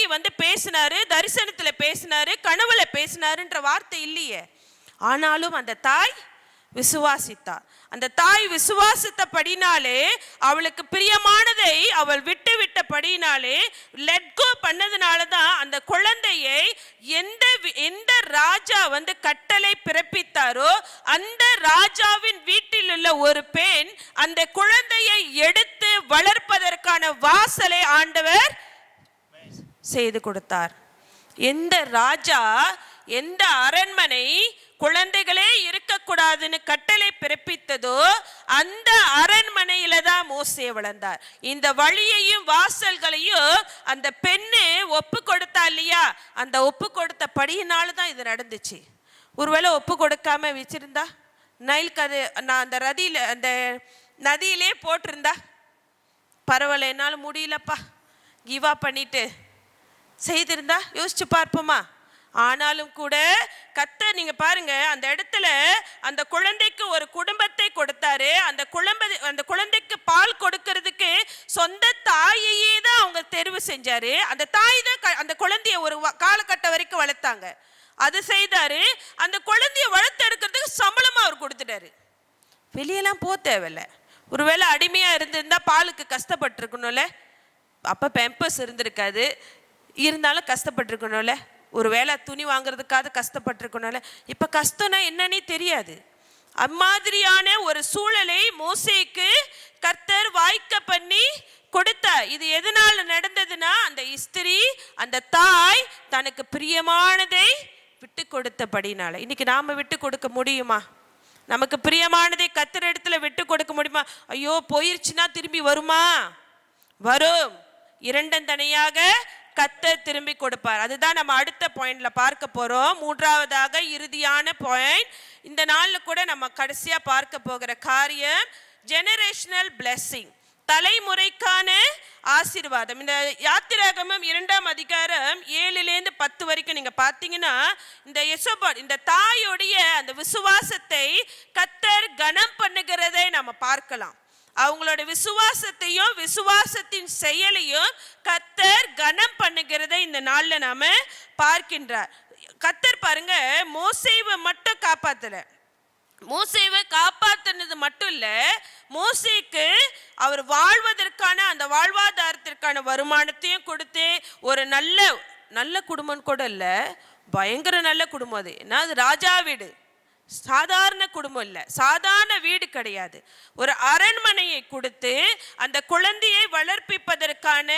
இறங்கி வந்து பேசினாரு, தரிசனத்துல பேசினாரு, கனவுல பேசினாருன்ற வார்த்தை இல்லையே. ஆனாலும் அந்த தாய் விசுவாசித்தார். அந்த தாய் விசுவாசித்தபடினாலே, அவளுக்கு பிரியமானதை அவள் விட்டு விட்டபடினாலே, லெட் கோ பண்ணதுனால தான் அந்த குழந்தையை எந்த ராஜா வந்து கட்டளை பிறப்பித்தாரோ அந்த ராஜாவின் வீட்டில் உள்ள ஒரு பெண் அந்த குழந்தையை எடுத்து வளர்ப்பதற்கான வாசலை ஆண்டவர் செய்து கொடுத்தார். எந்த ராஜா, எந்த அரண்மனை குழந்தைகளே இருக்கக்கூடாதுன்னு கட்டளை பிறப்பித்ததோ அந்த அரண்மனையில தான் மோசே வளர்ந்தார். இந்த வழியையும் வாசல்களையும் அந்த பெண்ணு ஒப்பு கொடுத்தா இல்லையா, அந்த ஒப்பு கொடுத்த படியினால தான் இது நடந்துச்சு. ஒருவேளை ஒப்பு கொடுக்காம வச்சிருந்தா, நைல் கதை நான் அந்த நதியிலே போட்டிருந்தா, பரவாயில்ல என்னால முடியலப்பா கிவா பண்ணிட்டு செய்திருந்தா யோசிச்சு பார்ப்போமா? ஆனாலும் கூட கர்த்தர், நீங்க பாருங்க, அந்த இடத்துல அந்த குழந்தைக்கு ஒரு குடும்பத்தை கொடுத்தாரு. அந்த குழந்தைக்கு பால் கொடுக்கிறதுக்கு சொந்த தாயையே தான் அவங்க தெரிவு செஞ்சாரு. அந்த தாய் தான் அந்த குழந்தைய ஒரு காலகட்டம் வரைக்கும் வளர்த்தாங்க. அது செய்தாரு. அந்த குழந்தைய வளர்த்து எடுக்கிறதுக்கு சம்பளமா அவர் கொடுத்துட்டாரு. வெளியெல்லாம் போக தேவையில்லை. ஒருவேளை அடிமையா இருந்திருந்தா பாலுக்கு கஷ்டப்பட்டிருக்கணும்ல, அப்ப பெம்பஸ் இருந்திருக்காது, இருந்தாலும் கஷ்டப்பட்டிருக்கணும்ல, ஒரு வேளை துணி வாங்குறதுக்காக கஷ்டப்பட்டிருக்கணும்ல. இப்ப கஷ்டம்னா என்னன்னே தெரியாது. அம்மாதிரியான ஒரு சூழலை மோசேக்கு கர்த்தர் வாய்க்க பண்ணி கொடுத்தார். இது எதனால நடந்ததுன்னா, அந்த ஸ்திரீ, அந்த தாய் தனக்கு பிரியமானதை விட்டு கொடுத்தபடினால. இன்னைக்கு நாம விட்டு கொடுக்க முடியுமா? நமக்கு பிரியமானதை கர்த்தர் இடத்துல விட்டு கொடுக்க முடியுமா? ஐயோ போயிருச்சுன்னா திரும்பி வருமா? வரும். இரண்டந்தனையாக கர்த்தர் திரும்பி கொடுப்பார். அதுதான் நம்ம அடுத்த பாயிண்ட்ல பார்க்க போறோம். மூன்றாவதாக இறுதியான பாயிண்ட், இந்த நாள்ல கூட நம்ம கடைசியா பார்க்க போகிற காரியம் ஜெனரேஷனல் பிளெஸிங், தலைமுறைக்கான ஆசீர்வாதம். இந்த யாத்திராகமம் 2ஆம் அதிகாரம் 7-10 வரைக்கும் நீங்க பார்த்தீங்கன்னா, இந்த யெசோபாத், இந்த தாயோடைய அந்த விசுவாசத்தை கர்த்தர் கனம் பண்ணுகிறதை நம்ம பார்க்கலாம். அவங்களோட விசுவாசத்தையும் விசுவாசத்தின் செயலையும் கர்த்தர் கனம் பண்ணுகிறதை இந்த நாள்ல நாம பார்க்கின்றார். கர்த்தர் பாருங்க, மோசேவை மட்டும் காப்பாத்தல. மோசேவை காப்பாத்தினது மட்டும் இல்ல, மோசேக்கு அவர் வாழ்வதற்கான அந்த வாழ்வாதாரத்திற்கான வருமானத்தையும் கொடுத்து, ஒரு நல்ல குடும்பம் கூட இல்ல, பயங்கர நல்ல குடும்பம். அது ஏன்னா அது ராஜா வீடு, சாதாரண குடும்பம் இல்ல, சாதாரண வீடு கிடையாது. ஒரு அரண்மனையை கொடுத்து அந்த குழந்தையை வளர்ப்பிப்பதற்கான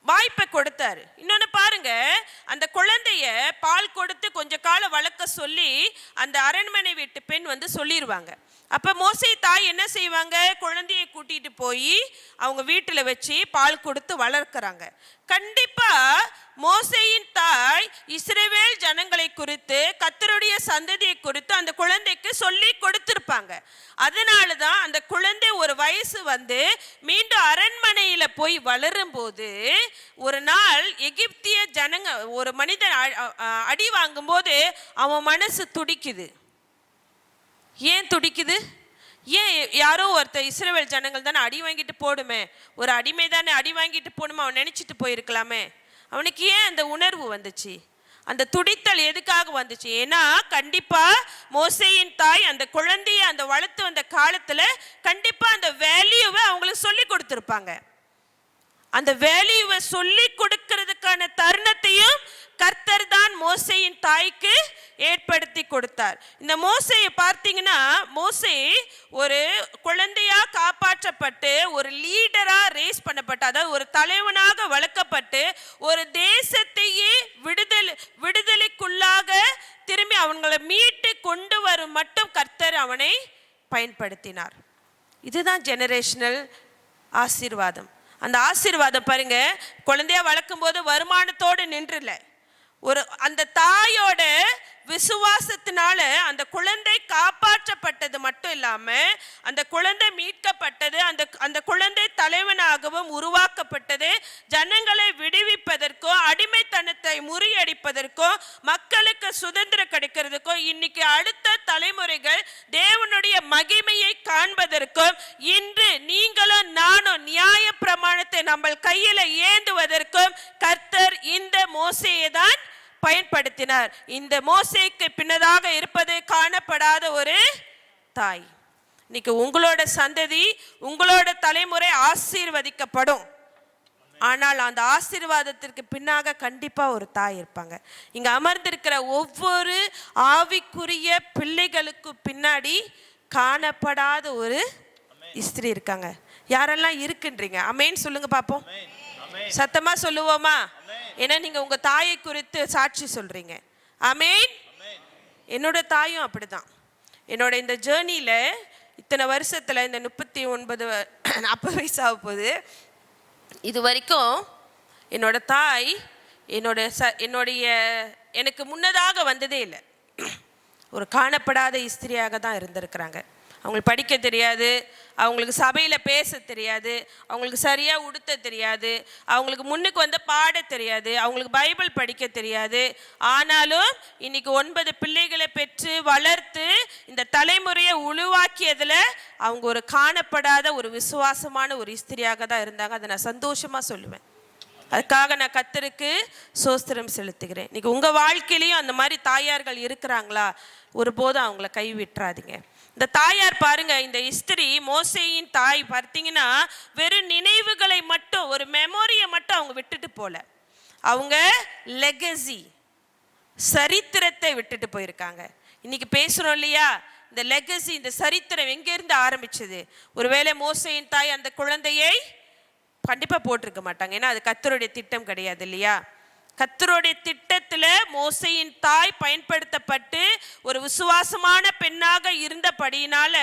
வாய்ப்பை கொடுத்தாரு. இன்னொன்னு பாருங்க, அந்த குழந்தைய பால் கொடுத்து கொஞ்ச காலம் வளர்க்க சொல்லி அந்த அரண்மனை வீட்டு பெண் வந்து சொல்லிடுவாங்க. அப்ப மோசே தாய் என்ன செய்வாங்க? குழந்தையை கூட்டிட்டு போய் அவங்க வீட்டுல வச்சு பால் கொடுத்து வளர்க்கிறாங்க. கண்டிப்பா மோசேயின் தாய் இஸ்ரவேல் ஜனங்களை குறித்து, கர்த்தருடைய சந்ததியை குறித்து அந்த குழந்தைக்கு சொல்லி கொடுத்திருப்பாங்க. அதனாலதான் அந்த குழந்தை ஒரு வயசு வந்து மீண்டும் அரண்மனையில போய் வளரும் போது, ஒரு நாள் எகிப்திய ஜனங்க ஒரு மனிதன் அடி வாங்கும் போது அவன் மனசு துடிக்குது. ஏன் துடிக்குது? ஏன்? யாரோ ஒருத்தர், இஸ்ரவேல் ஜனங்கள் தானே அடி வாங்கிட்டு போடுமே, ஒரு அடிமை தானே அடி வாங்கிட்டு போடுமே, அவன் நினைச்சிட்டு போயிருக்கலாமே. அவனுக்கு ஏன் அந்த உணர்வு வந்துச்சு? அந்த துடித்தல் எதுக்காக வந்துச்சு? ஏன்னா கண்டிப்பா மோசேயின் தாய் அந்த குழந்தைய அந்த வளர்த்து வந்த காலத்துல கண்டிப்பா அந்த வேல்யூவை அவங்களுக்கு சொல்லி கொடுத்திருப்பாங்க. அந்த வேல்யூவை சொல்லி கொடுக்கிறதுக்கான தருணத்தையும் கர்த்தர் தான் மோசேயின் தாய்க்கு ஏற்படுத்தி கொடுத்தார். இந்த மோசேயை பார்த்தீங்கன்னா, மோசே ஒரு குழந்தையா காப்பாற்றப்பட்டு ஒரு லீடரா ரேஸ் பண்ணப்பட்டு, அதாவது ஒரு தலைவனாக வளர்க்கப்பட்டு ஒரு தேசத்தையே விடுதலைக்குள்ளாக திரும்பி அவங்களை மீட்டு கொண்டு வரும் மட்டும் கர்த்தர் அவனை பயன்படுத்தினார். இதுதான் ஜெனரேஷனல் ஆசீர்வாதம். அந்த ஆசீர்வாதம் பாருங்க, குழந்தையா வளர்க்கும் போது வருமானத்தோடு நின்றுல, அந்த தாயோட விசுவாசத்தினால அந்த குழந்தை காப்பாற்றப்பட்டது மட்டும் இல்லாம அந்த குழந்தை மீட்கப்பட்டது. அந்த குழந்தை தலைவனாகவும் உருவாக்கப்பட்டது. ஜனங்களை விடுவிப்பதற்கோ, அடிமைத்தனத்தை முறியடிப்பதற்கோ, மக்களுக்கு சுதந்திரம் கிடைக்கிறதுக்கோ, இன்னைக்கு அடுத்த தலைமுறைகள் தேவனுடைய மகிமையை காண்பதற்கும், இன்று நீங்களும் நானும் நியாய பிரமாணத்தை நம்ம கையில ஏந்துவதற்கும் கர்த்தர் இந்த மோசேயை தான் பயன்படுத்தினார். இந்த மோசேக்கு பின்னதாக இருப்பது காணப்படாத ஒரு தாய். இன்னைக்கு உங்களோட சந்ததி, உங்களோட தலைமுறை ஆசீர்வதிக்கப்படும். ஆனால் அந்த ஆசீர்வாதத்திற்கு பின்னாக கண்டிப்பா ஒரு தாய் இருப்பாங்க. இங்க அமர்ந்திருக்கிற ஒவ்வொரு ஆவிக்குரிய பிள்ளைகளுக்கு பின்னாடி காணப்படாத ஒரு ஸ்திரீ இருக்காங்க. யாரெல்லாம் இருக்குன்றீங்க? அமேன் சொல்லுங்க பாப்போம். சத்தமா சொல்லுவோமா? ஏன்னா நீங்க உங்க தாயை குறித்து சாட்சி சொல்றீங்க. அமேன். என்னோட தாயும் அப்படிதான். என்னோட இந்த ஜேர்னியில இத்தனை வருஷத்துல இந்த 39-40 வயசு ஆக போகுது. இது வரைக்கும் என்னோட தாய் என்னுடைய எனக்கு முன்னதாக வந்ததே இல்லை. ஒரு காணப்படாத ஸ்திரியாக தான் இருந்திருக்கிறாங்க. அவங்களுக்கு படிக்க தெரியாது, அவங்களுக்கு சபையில் பேச தெரியாது, அவங்களுக்கு சரியாக உடுத்த தெரியாது, அவங்களுக்கு முன்னுக்கு வந்து பாட தெரியாது, அவங்களுக்கு பைபிள் படிக்க தெரியாது. ஆனாலும் இன்னைக்கு 9 பிள்ளைகளை பெற்று வளர்த்து இந்த தலைமுறையை உருவாக்கியதில் அவங்க ஒரு காணப்படாத ஒரு விசுவாசமான ஒரு ஸ்திரியாக தான் இருந்தாங்க. அதை நான் சந்தோஷமாக சொல்லுவேன். அதுக்காக நான் கர்த்தருக்கு ஸ்தோத்திரம் செலுத்துகிறேன். இன்னைக்கு உங்கள் வாழ்க்கையிலையும் அந்த மாதிரி தாயார்கள் இருக்கிறாங்களா? ஒருபோதும் அவங்கள கைவிட்டுறாதீங்க. இந்த தாயார் பாருங்க, இந்த ஸ்திரீ மோசேயின் தாய் பார்த்தீங்கன்னா வெறும் நினைவுகளை மட்டும், ஒரு மெமோரியை மட்டும் அவங்க விட்டுட்டு போல, அவங்க லெகசி, சரித்திரத்தை விட்டுட்டு போயிருக்காங்க. இன்னைக்கு பேசுறோம் இல்லையா, இந்த லெகசி, இந்த சரித்திரம் எங்கேருந்து ஆரம்பிச்சது? ஒருவேளை மோசேயின் தாய் அந்த குழந்தையை கண்டிப்பா போட்டிருக்க மாட்டாங்க. ஏன்னா அது கர்த்தருடைய திட்டம் கிடையாது இல்லையா? கர்த்தருடைய திட்டத்துல மோசேயின் தாய் பயன்படுத்தப்பட்டு ஒரு விசுவாசமான பெண்ணாக இருந்தபடியினால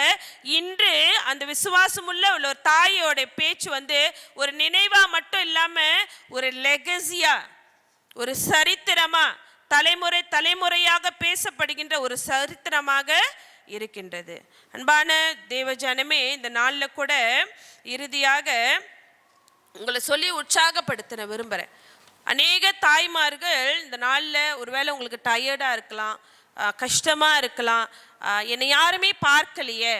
இன்று அந்த விசுவாசமுள்ள ஒரு தாயோட பேச்சு வந்து ஒரு நினைவா மட்டும் இல்லாம ஒரு லெகசியா, ஒரு சரித்திரமா, தலைமுறை தலைமுறையாக பேசப்படுகின்ற ஒரு சரித்திரமாக இருக்கின்றது. அன்பான தேவஜனமே, இந்த நாளில் கூட இறுதியாக உங்களை சொல்லி உற்சாகப்படுத்த விரும்புகிறேன். அநேக தாய்மார்கள் இந்த நாளில் ஒருவேளை உங்களுக்கு டயர்டாக இருக்கலாம், கஷ்டமாக இருக்கலாம். என்னை யாருமே பார்க்கலையே,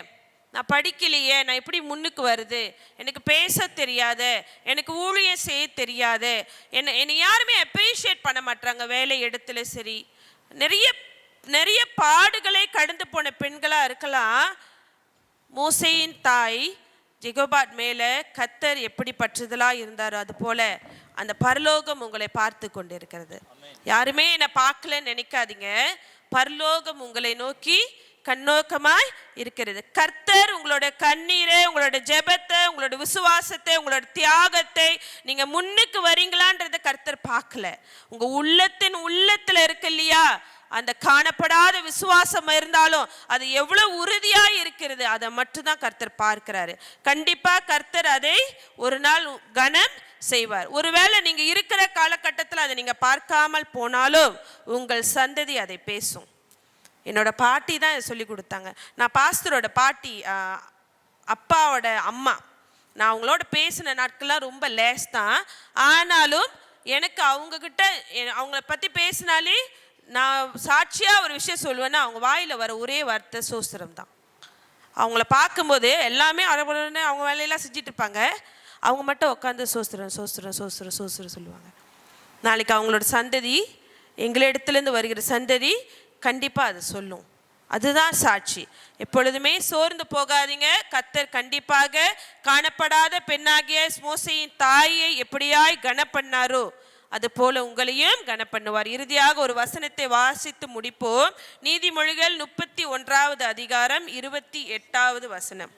நான் படிக்கலையே, நான் எப்படி முன்னுக்கு வருது, எனக்கு பேச தெரியாது, எனக்கு ஊழியம் செய்ய தெரியாது, என்னை யாருமே அப்ரிஷியேட் பண்ண மாட்டாங்க வேலை இடத்துல. சரி, நிறைய பாடுகளை கடந்து போன பெண்களாக இருக்கலாம். மோசேயின் தாய் ஜெகோபாத் மேலே கர்த்தர் எப்படி பற்றுதலாக இருந்தாரோ அது போல அந்த பரலோகம் உங்களை பார்த்து கொண்டு இருக்கிறது. யாருமே என்னை பார்க்கலன்னு நினைக்காதீங்க. பரலோகம் உங்களை நோக்கி கண்ணோக்கமாய் இருக்கிறது. கர்த்தர் உங்களோட கண்ணீரை, உங்களோட ஜெபத்தை, உங்களோட விசுவாசத்தை, உங்களோட தியாகத்தை, நீங்க முன்னுக்கு வரீங்களான்றத கர்த்தர் பார்க்கல. உங்க உள்ளத்துல இருக்கு இல்லையா, அந்த காணப்படாத விசுவாசம் இருந்தாலும் அது எவ்வளவு உறுதியா இருக்கிறது, அதை மட்டும்தான் கர்த்தர் பார்க்கிறாரு. கண்டிப்பா கர்த்தர் அதை ஒரு நாள் கனம் செய்வார். ஒருவேளை நீங்க இருக்கிற காலகட்டத்தில் அதை நீங்க பார்க்காமல் போனாலும் உங்கள் சந்ததி அதை பேசும். என்னோட பாட்டி தான் சொல்லி கொடுத்தாங்க. நான் பாஸ்டரோட பாட்டி, அப்பாவோட அம்மா, நான் அவங்களோட பேசின நாட்கள்லாம் ரொம்ப லேஸ் தான். ஆனாலும் எனக்கு அவங்கக்கிட்ட அவங்கள பற்றி பேசினாலே நான் சாட்சியாக ஒரு விஷயம் சொல்லுவேன்னா அவங்க வாயில் வர ஒரே வார்த்தை சோஸ்திரம் தான். அவங்கள பார்க்கும்போது எல்லாமே உடனே அவங்க வேலையெல்லாம் செஞ்சுட்டு இருப்பாங்க, அவங்க மட்டும் உட்காந்து சோஸ்திரம் சோஸ்திரம் சோஸ்திரம் சோஸ்திரம் சொல்லுவாங்க. நாளைக்கு அவங்களோட சந்ததி, எங்களிடத்துலேருந்து வருகிற சந்ததி கண்டிப்பாக அது சொல்லும். அதுதான் சாட்சி. எப்பொழுதுமே சோர்ந்து போகாதீங்க. கர்த்தர் கண்டிப்பாக காணப்படாத பெண்ணாகிய மோசேயின் தாயை எப்படியாய் கனப்பண்ணாரோ அது போல உங்களையும் கனப்பண்ணுவார். இறுதியாக ஒரு வசனத்தை வாசித்து முடிப்போம். நீதிமொழிகள் 31வது அதிகாரம் 28வது வசனம்.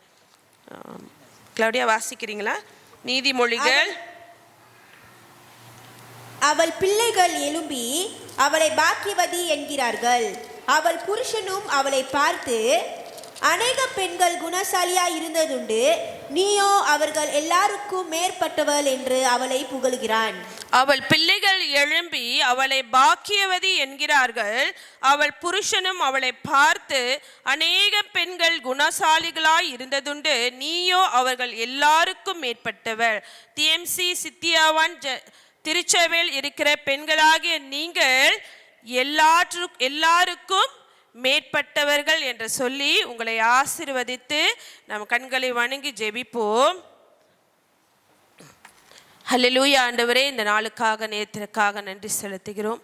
கிளவுடியா வாசிக்கிறீங்களா? நீதிமொழிகள். அவள் பிள்ளைகள் எழும்பி அவளை பாக்கியவதி என்கிறார்கள். அவள் புருஷனும் அவளை பார்த்து, அநேக பெண்கள் குணசாலியா இருந்ததுண்டு, நீயோ அவர்கள் எல்லாருக்கும் மேற்பட்டவள் என்று அவளை புகழ்கிறான். அவள் பிள்ளைகள் எழும்பி அவளை பாக்கியவதி என்கிறார்கள். அவள் புருஷனும் அவளை பார்த்து, அநேக பெண்கள் குணசாலிகளாய் இருந்ததுண்டு, நீயோ அவர்கள் எல்லாருக்கும் மேற்பட்டவள். டிஎம்சி சித்தியாவான் திருச்சபையில் இருக்கிற பெண்களாகிய நீங்கள் எல்லாருக்கும் மேற்பட்டவர்கள் என்று சொல்லி உங்களை ஆசீர்வதித்து நம் கண்களை வணங்கி ஜெபிப்போம். ஹல்லேலூயா. ஆண்டவரே, இந்த நாளுக்காக நேரத்திற்காக நன்றி செலுத்துகிறோம்.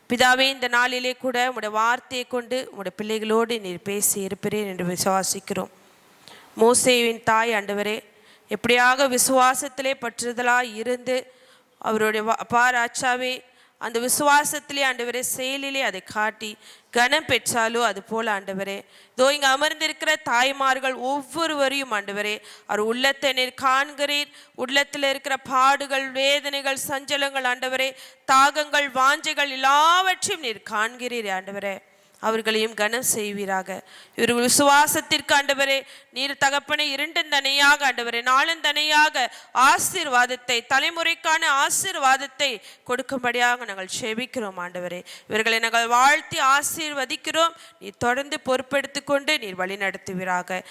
பிதாவே, இந்த நாளிலே கூட உம்முடைய வார்த்தையை கொண்டு உம்முடைய பிள்ளைகளோடு நீர் பேசி இருப்பீர் என்று விசுவாசிக்கிறோம். மோசேவின் தாய் ஆண்டவரே, எப்படியாக விசுவாசத்திலே பற்றுதலாய் இருந்து அவருடைய பாராச்சாவே அந்த விசுவாசத்திலே ஆண்டவரே செயலிலே அதை காட்டி கனம் பெற்றாலோ அது போல ஆண்டவரே, இதோ இங்கே அமர்ந்திருக்கிற தாய்மார்கள் ஒவ்வொருவரையும் ஆண்டவரே அவர் உள்ளத்தை நீர் காண்கிறீர். உள்ளத்தில் இருக்கிற பாடுகள், வேதனைகள், சஞ்சலங்கள் ஆண்டவரே, தாகங்கள், வாஞ்சைகள் எல்லாவற்றையும் நீர் காண்கிறீர் ஆண்டவரே. அவர்களையும் கனம் செய்வீராக. இவர்கள் விசுவாசத்திற்கு ஆண்டவரே நீர் தகப்பனை இரண்டந்தனையாக ஆண்டவரே நாளந்தனையாக ஆசீர்வாதத்தை, தலைமுறைக்கான ஆசீர்வாதத்தை கொடுக்கும்படியாக நாங்கள் செபிக்கிறோம் ஆண்டவரே. இவர்களை நாங்கள் வாழ்த்தி ஆசீர்வதிக்கிறோம். நீர் தொடர்ந்து பொறுப்பெடுத்து கொண்டு நீர் வழி நடத்துவீராக.